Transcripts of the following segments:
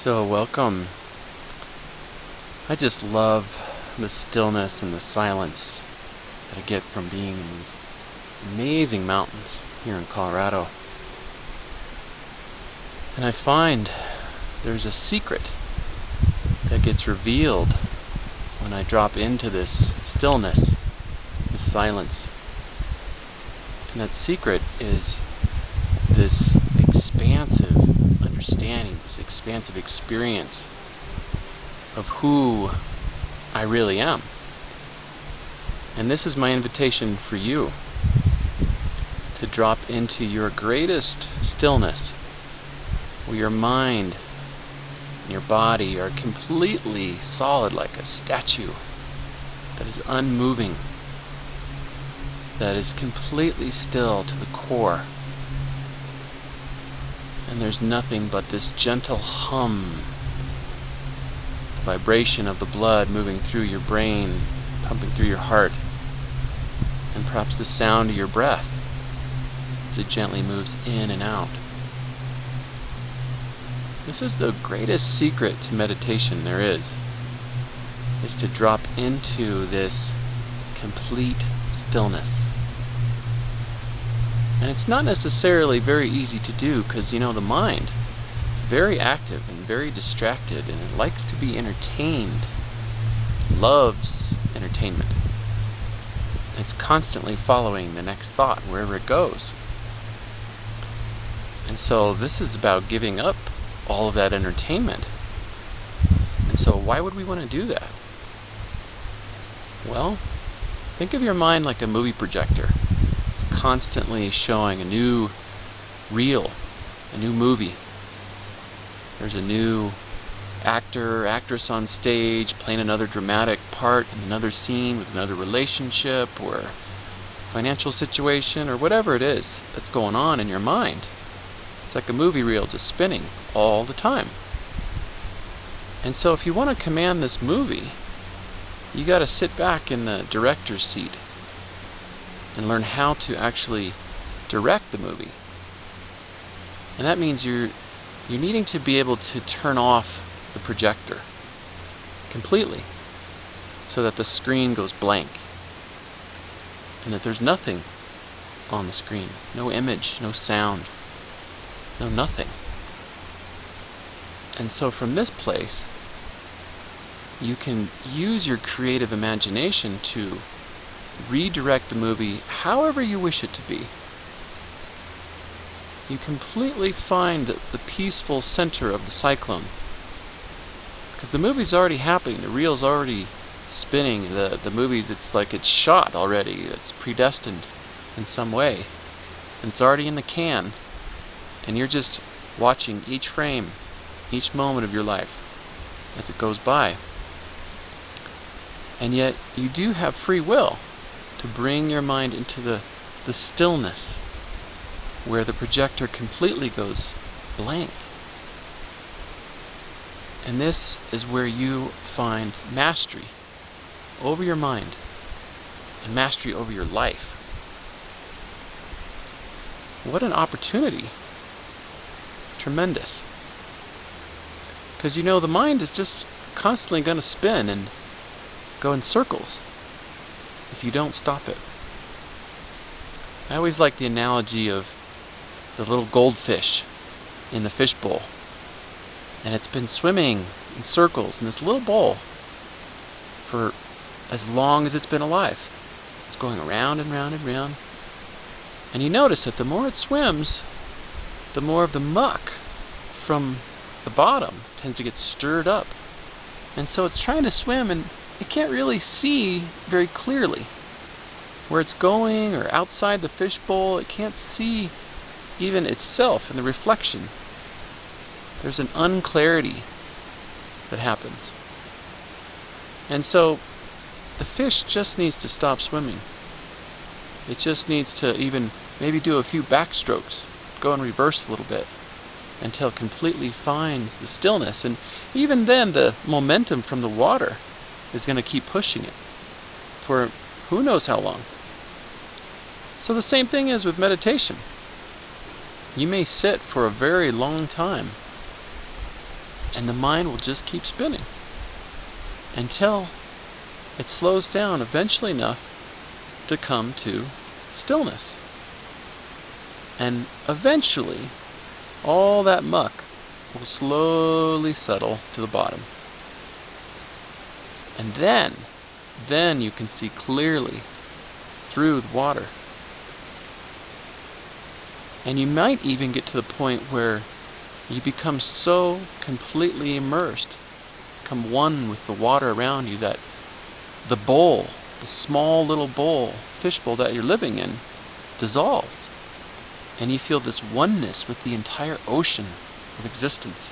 So welcome. I just love the stillness and the silence that I get from being in these amazing mountains here in Colorado. And I find there's a secret that gets revealed when I drop into this stillness, this silence. And that secret is this expansive understanding, this expansive experience of who I really am. And this is my invitation for you to drop into your greatest stillness, where your mind and your body are completely solid like a statue that is unmoving, that is completely still to the core. And there's nothing but this gentle hum, the vibration of the blood moving through your brain, pumping through your heart, and perhaps the sound of your breath as it gently moves in and out. This is the greatest secret to meditation there is to drop into this complete stillness. And it's not necessarily very easy to do because, the mind is very active and very distracted, and it likes to be entertained, loves entertainment. It's constantly following the next thought wherever it goes. And so this is about giving up all of that entertainment. And so why would we want to do that? Well, think of your mind like a movie projector. It's constantly showing a new reel, a new movie. There's a new actor or actress on stage playing another dramatic part in another scene with another relationship or financial situation or whatever it is that's going on in your mind. It's like a movie reel just spinning all the time. And so if you want to command this movie, you got to sit back in the director's seat and learn how to actually direct the movie. And that means you're needing to be able to turn off the projector completely so that the screen goes blank and that there's nothing on the screen. No image, no sound, no nothing. And so from this place, you can use your creative imagination to redirect the movie however you wish it to be. You completely find the peaceful center of the cyclone, because the movie's already happening, the reel's already spinning, the movie, it's like it's shot already, it's predestined in some way, and it's already in the can, and you're just watching each frame, each moment of your life as it goes by. And yet you do have free will to bring your mind into the stillness where the projector completely goes blank. And this is where you find mastery over your mind and mastery over your life. What an opportunity. Tremendous. Because the mind is just constantly going to spin and go in circles if you don't stop it. I always like the analogy of the little goldfish in the fish bowl, and it's been swimming in circles in this little bowl for as long as it's been alive. It's going around and round and round, and you notice that the more it swims, the more of the muck from the bottom tends to get stirred up, and so it's trying to swim and it can't really see very clearly where it's going or outside the fishbowl. It can't see even itself in the reflection. There's an unclarity that happens. And so the fish just needs to stop swimming. It just needs to even maybe do a few backstrokes, go in reverse a little bit until it completely finds the stillness. And even then the momentum from the water is going to keep pushing it for who knows how long. So the same thing is with meditation. You may sit for a very long time And the mind will just keep spinning until it slows down eventually enough to come to stillness. And eventually, all that muck will slowly settle to the bottom. And then you can see clearly through the water. And you might even get to the point where you become so completely immersed, become one with the water around you, that the bowl, the small little bowl, fishbowl that you're living in, dissolves. And you feel this oneness with the entire ocean of existence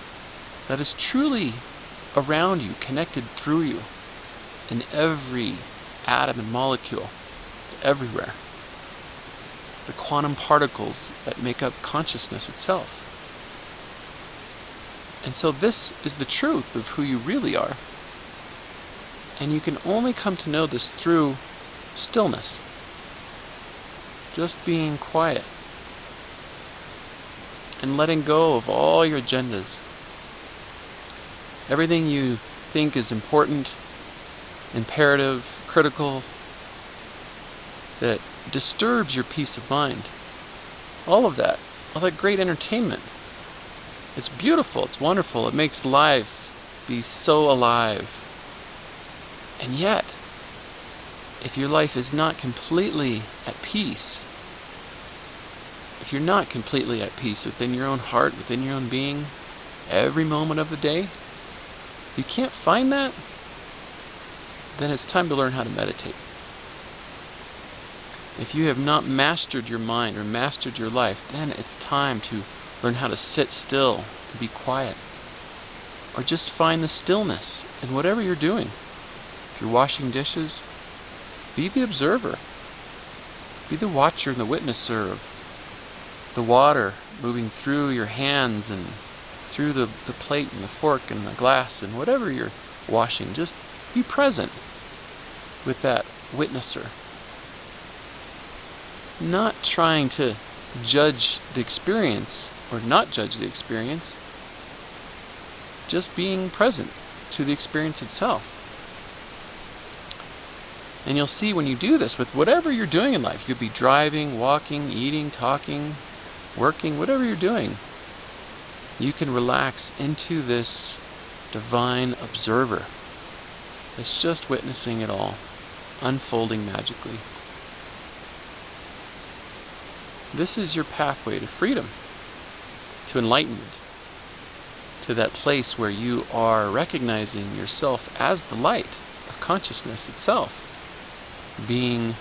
that is truly around you, connected through you, in every atom and molecule. It's everywhere. The quantum particles that make up consciousness itself. And so this is the truth of who you really are. And you can only come to know this through stillness. Just being quiet. And letting go of all your agendas. Everything you think is important, imperative, critical, that disturbs your peace of mind. All of that great entertainment. It's beautiful, it's wonderful, it makes life be so alive. And yet, if your life is not completely at peace, if you're not completely at peace within your own heart, within your own being, every moment of the day, you can't find that, then it's time to learn how to meditate. If you have not mastered your mind or mastered your life, then it's time to learn how to sit still and be quiet. Or just find the stillness in whatever you're doing. If you're washing dishes, be the observer. Be the watcher and the witnesser of the water moving through your hands and through the plate and the fork and the glass and whatever you're washing. Just be present with that witnesser. Not trying to judge the experience or not judge the experience. Just being present to the experience itself. And you'll see when you do this with whatever you're doing in life, you'll be driving, walking, eating, talking, working, whatever you're doing, you can relax into this divine observer that's just witnessing it all, unfolding magically. This is your pathway to freedom, to enlightenment, to that place where you are recognizing yourself as the light of consciousness itself, being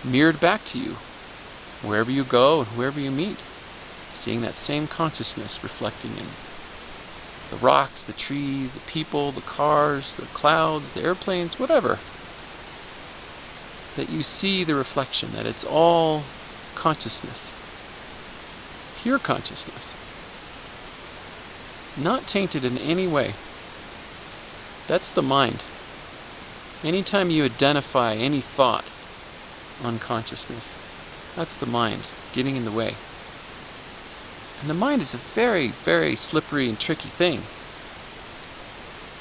mirrored back to you wherever you go and whoever you meet, seeing that same consciousness reflecting in the rocks, the trees, the people, the cars, the clouds, the airplanes, whatever. That you see the reflection, that it's all consciousness, pure consciousness, not tainted in any way. That's the mind. Anytime you identify any thought on consciousness, that's the mind getting in the way. And the mind is a very, very slippery and tricky thing.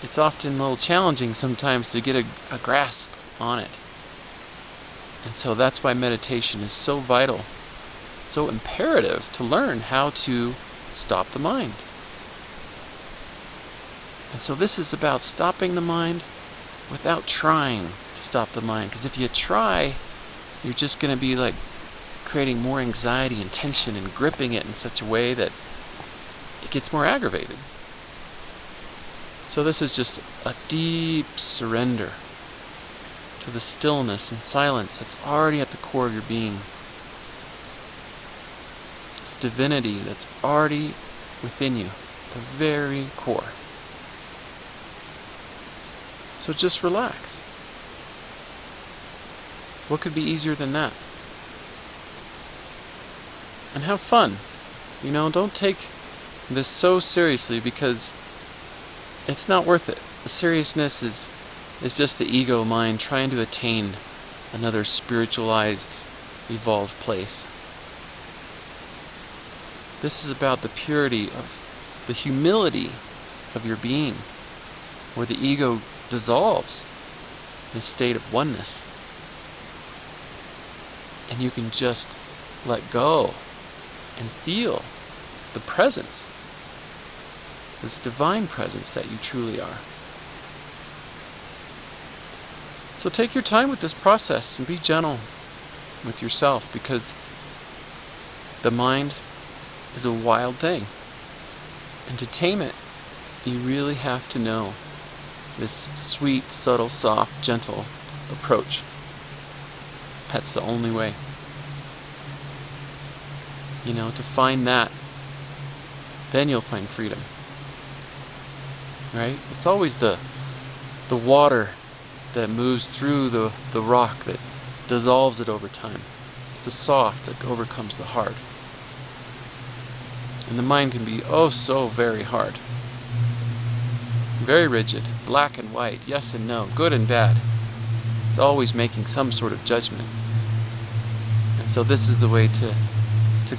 It's often a little challenging sometimes to get a grasp on it. And so that's why meditation is so vital, so imperative to learn how to stop the mind. And so this is about stopping the mind without trying to stop the mind. Because if you try, you're just going to be like creating more anxiety and tension and gripping it in such a way that it gets more aggravated. So this is just a deep surrender to the stillness and silence that's already at the core of your being. It's divinity that's already within you, the very core. So just relax. What could be easier than that? And have fun. You know, don't take this so seriously, because it's not worth it. The seriousness is just the ego mind trying to attain another spiritualized, evolved place. This is about the purity of the humility of your being, where the ego dissolves in a state of oneness. And you can just let go and feel the presence, this divine presence that you truly are. So take your time with this process and be gentle with yourself, because the mind is a wild thing. And to tame it, you really have to know this sweet, subtle, soft, gentle approach. That's the only way. You know, to find that, then you'll find freedom. Right? It's always the water that moves through the rock that dissolves it over time. The soft that overcomes the hard. And the mind can be oh so very hard. Very rigid, black and white, yes and no, good and bad. It's always making some sort of judgment. And so this is the way to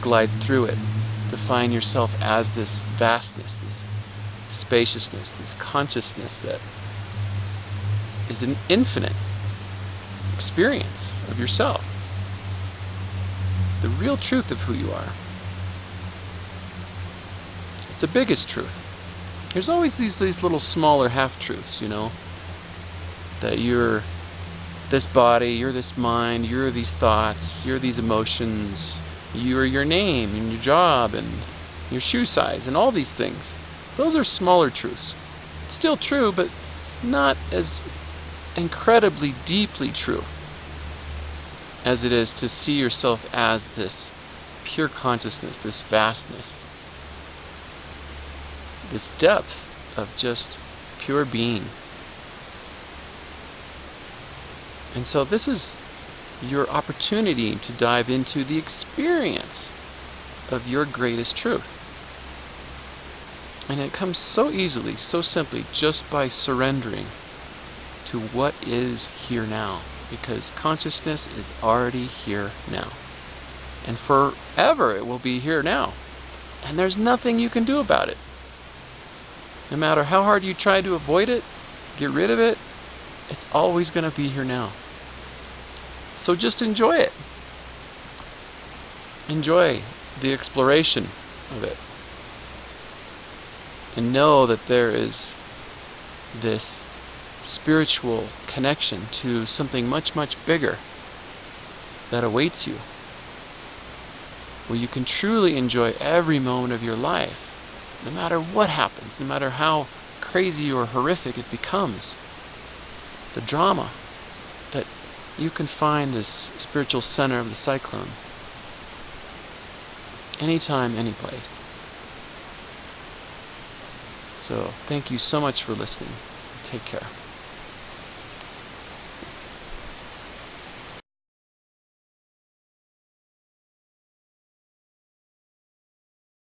glide through it, to find yourself as this vastness, this spaciousness, this consciousness that is an infinite experience of yourself. The real truth of who you are. It's the biggest truth. There's always these little smaller half-truths, you know, that you're this body, you're this mind, you're these thoughts, you're these emotions, you're your name and your job and your shoe size and all these things. Those are smaller truths. Still true, but not as incredibly deeply true as it is to see yourself as this pure consciousness, this vastness, this depth of just pure being. And so this is your opportunity to dive into the experience of your greatest truth. And it comes so easily, so simply, just by surrendering to what is here now. Because consciousness is already here now. And forever it will be here now. And there's nothing you can do about it. No matter how hard you try to avoid it, get rid of it, it's always going to be here now. So just enjoy it. Enjoy the exploration of it. And know that there is this spiritual connection to something much, much bigger that awaits you, where you can truly enjoy every moment of your life, no matter what happens, no matter how crazy or horrific it becomes. The drama, that you can find this spiritual center of the cyclone anytime, any place. So thank you so much for listening. Take care.